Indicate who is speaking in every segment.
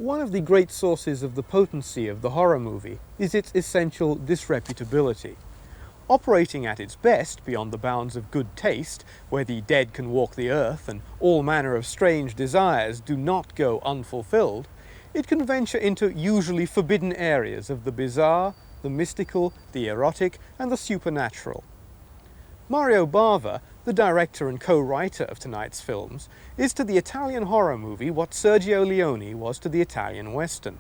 Speaker 1: One of the great sources of the potency of the horror movie is its essential disreputability. Operating at its best beyond the bounds of good taste, where the dead can walk the earth and all manner of strange desires do not go unfulfilled, it can venture into usually forbidden areas of the bizarre, the mystical, the erotic, and the supernatural. Mario Bava, the director and co-writer of tonight's films, is to the Italian horror movie what Sergio Leone was to the Italian Western.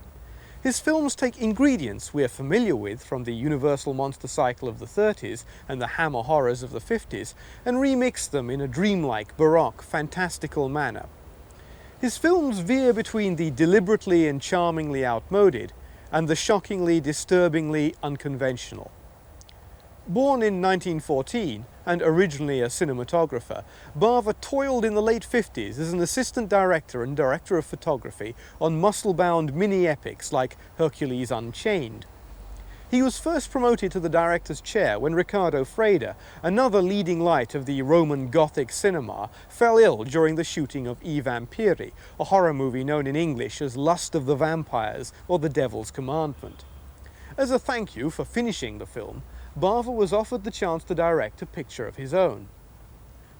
Speaker 1: His films take ingredients we are familiar with from the universal monster cycle of the 30s and the hammer horrors of the 50s and remix them in a dreamlike, baroque, fantastical manner. His films veer between the deliberately and charmingly outmoded and the shockingly, disturbingly unconventional. Born in 1914 and originally a cinematographer, Bava toiled in the late 50s as an assistant director and director of photography on muscle-bound mini-epics like Hercules Unchained. He was first promoted to the director's chair when Riccardo Freda, another leading light of the Roman Gothic cinema, fell ill during the shooting of I Vampiri, a horror movie known in English as Lust of the Vampires or The Devil's Commandment. As a thank you for finishing the film, Bava was offered the chance to direct a picture of his own.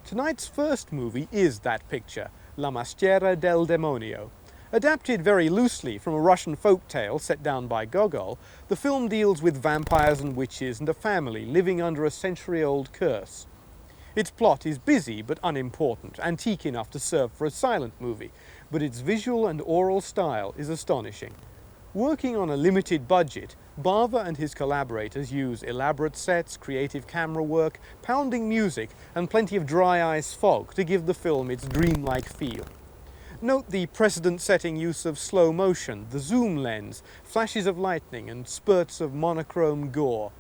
Speaker 1: Tonight's first movie is that picture, La Maschera del Demonio. Adapted very loosely from a Russian folk tale set down by Gogol, the film deals with vampires and witches and a family living under a century-old curse. Its plot is busy but unimportant, antique enough to serve for a silent movie, but its visual and oral style is astonishing. Working on a limited budget, Bava and his collaborators use elaborate sets, creative camera work, pounding music, and plenty of dry ice fog to give the film its dreamlike feel. Note the precedent-setting use of slow motion, the zoom lens, flashes of lightning, and spurts of monochrome gore.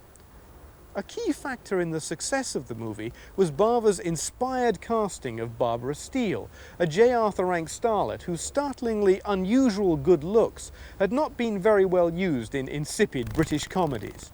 Speaker 1: A key factor in the success of the movie was Bava's inspired casting of Barbara Steele, a J. Arthur Rank starlet whose startlingly unusual good looks had not been very well used in insipid British comedies.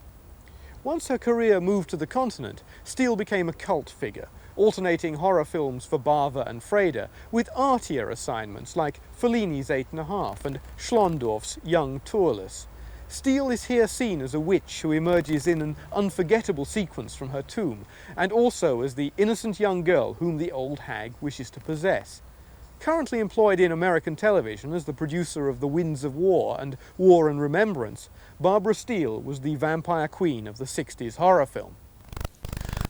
Speaker 1: Once her career moved to the continent, Steele became a cult figure, alternating horror films for Bava and Freda with artier assignments like Fellini's 8.5 and Schlondorf's Young Tourless. Steele is here seen as a witch who emerges in an unforgettable sequence from her tomb, and also as the innocent young girl whom the old hag wishes to possess. Currently employed in American television as the producer of The Winds of War and War and Remembrance, Barbara Steele was the vampire queen of the 60s horror film.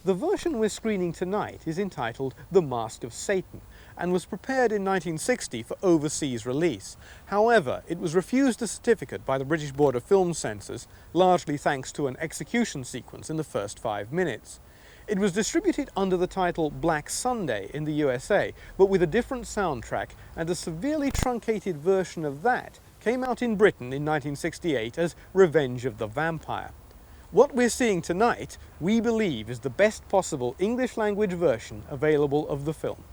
Speaker 1: The version we're screening tonight is entitled The Mask of Satan and was prepared in 1960 for overseas release. However, it was refused a certificate by the British Board of Film Censors, largely thanks to an execution sequence in the first 5 minutes. It was distributed under the title Black Sunday in the USA, but with a different soundtrack, and a severely truncated version of that came out in Britain in 1968 as Revenge of the Vampire. What we're seeing tonight, we believe, is the best possible English-language version available of the film.